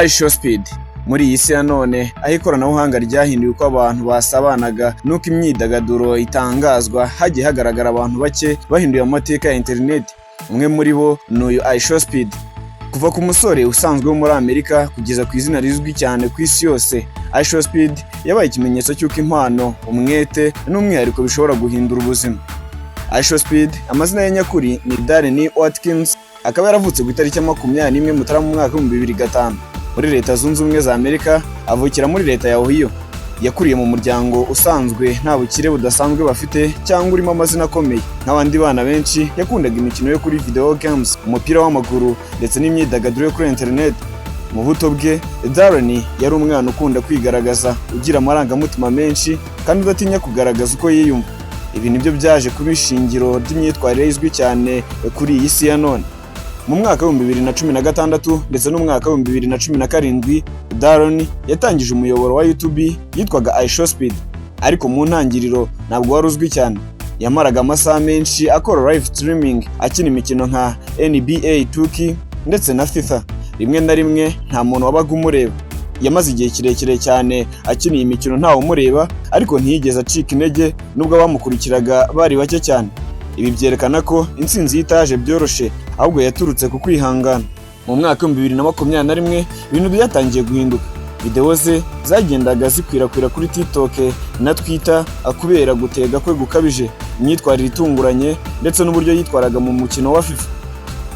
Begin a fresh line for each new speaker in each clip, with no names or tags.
iShowSpeed. Muri iyi si ya none aho ikoranabuhanga ryahinduye uko abantu basabanaga nuko imyidagaduro itangazwa, hagiye hagaragara abantu bake bahinduye amateka ya internet. Umwe muri bo ni uyu iShowSpeed. Kuva ku musore usanzwe wo muri Amerika kugeza ku izina rizwi cyane ku isi yose, iShowSpeed yabaye ikimenyetso cy'uko impano, umwete n'umwihariko bishobora guhindura ubuzima. iShowSpeed amazina ye nyakuri ni Darren Watkins, akaba yaravutse ku itariki ya 21 Mutarama mu mwaka wa 2005 muri Leta Zunze Ubumwe za Amerika, avukira muri leta ya Ohio. Yakuriye mu muryango usanzwe nta bukire budasanzwe bafite cyangwa urimo amazina akomeye. Nk'abandi bana benshi yakundaga imikino yo kuri video games, umupira w'amaguru ndetse n'imyidagaduro yo kuri internet. Mu buto bwe, Darren yari umwana ukunda kwigaragaza, ugira amarangamutima menshi kandi udatinya kugaragaza uko yiyumva. Ibi nibyo byaje kuba ishingiro ry'imyitwarire izwi cyane kuri iyi si ya none. Mu mwaka wa 2016 ndetse n'umwaka wa 2017, Darren yatangije umuyoboro wa YouTube yitwaga iShowSpeed, ariko mu ntangiriro ntabwo wari uzwi cyane. Yamaraga amasaha menshi akora live streaming, akina imikino nka NBA 2K ndetse na FIFA. Rimwe na rimwe nta muntu wabaga umureba. Yamaze igihe kirekire cyane akina iyi mikino ntawe umureba, ariko ntiyigeze acika intege nubwo abamukurikiraga bari bake cyane. Ibi byerekana ko intsinzi yitaje byoroshye, ahubwo yaturutse ku kwihangana. Mu mwaka wa 2021 ibintu byatangiye guhinduka. Video ze zagendaga zikwirakwira kuri TikTok na Twitter akubera gutega kwe gukabije, imyitwarire itunguranye ndetse n'uburyo yitwaraga mu mukino wa FIFA.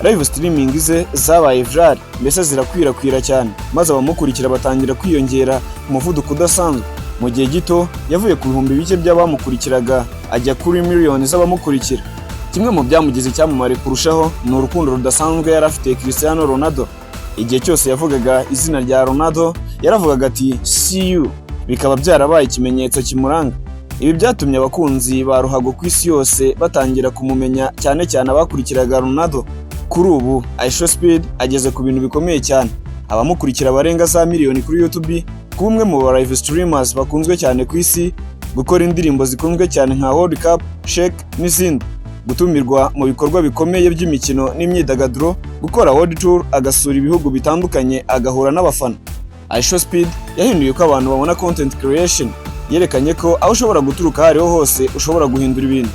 Live streaming ze zabaye viral, mbese zirakwirakwira cyane, maze abamukurikira batangira kwiyongera ku muvuduko udasanzwe. Mu gihe gito yavuye ku bihumbi bike by'abamukurikiraga ajya kuri miliyoni z'abamukurikira. Kimwe mu byamugize icyamamare kurushaho ni urukundo rudasanzwe yari afite Cristiano Ronaldo. Igihe cyose yavugaga izina rya Ronaldo yaravugaga ati "see you", bikaba byarabaye ikimenyetso kimuranga. Ibi byatumye abakunzi ba ruhago ku isi yose batangira kumumenya, cyane cyane abakurikiraga Ronaldo. Kuri ubu iShowSpeed ageze ku bintu bikomeye cyane. Abamukurikira barenga za miliyoni kuri YouTube, kuba umwe mu ba live streamers bakunzwe cyane ku isi, gukora indirimbo zikunzwe cyane nka World Cup, Shake n'izindi, gutumirwa mu bikorwa bikomeye by'imikino n'imyidagaduro, gukora world tour agasura ibihugu bitandukanye agahura n'abafana. iShowSpeed yahinduye uko abantu babona content creation. Yerekanye ko aho ushobora guturuka hariho hose ushobora guhindura ibintu.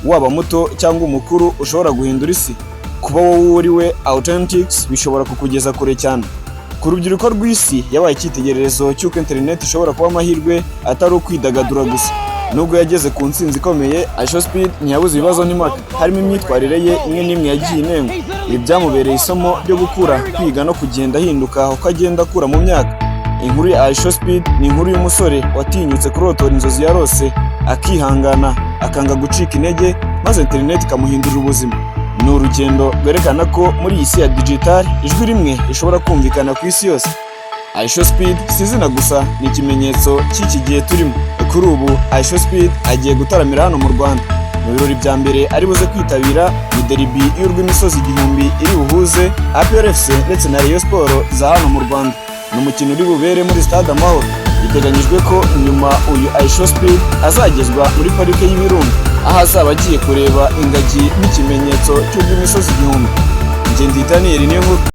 Waba muto cyangwa umukuru ushobora guhindura isi. Kuba wowe uriwe authentic bishobora kukugeza kure cyane. Ku rubyiruko rw'isi yabaye icyitegererezo cy'uko internet ishobora kuba amahirwe atari ukwidagadura gusa. Nubwo yageze ku ntsinzi ikomeye, iShowSpeed ntiyabuze ibibazo n'impaka, harimo imyitwarire ye imwe n'imwe yagiye inengwa. Ibi byamubereye isomo ryo gukura, kwiga no kugenda ahinduka uko agenda akura mu myaka. Inkuru ya iShowSpeed ni inkuru y'umusore watinyutse kurotora inzozi yarose, akihangana, akanga gucika intege, maze internet ikamuhindurira ubuzima. Ni urugendo rwerekana ko muri iyi si ya digital ijwi rimwe rishobora kumvikana ku isi yose. iShowSpeed si izina gusa, ni ikimenyetso cy'iki gihe turimo. Kuri ubu iShowSpeed agiye gutaramira hano mu Rwanda. Mu birori bya mbere ari buze kwitabira ni derby y'urw'imisozi igihumbi iri buhuze APR FC ndetse na Rayon Sport za hano mu Rwanda. Ni umukino uri bubere muri Stade Amahoro. Biteganyijwe ko nyuma uyu iShowSpeed azagezwa muri parike y'Ibirunga, aho azaba agiye kureba ingagi n'ikimenyetso cy'urw'imisozi igihumbi. Ngenditaniye niyo nkuru.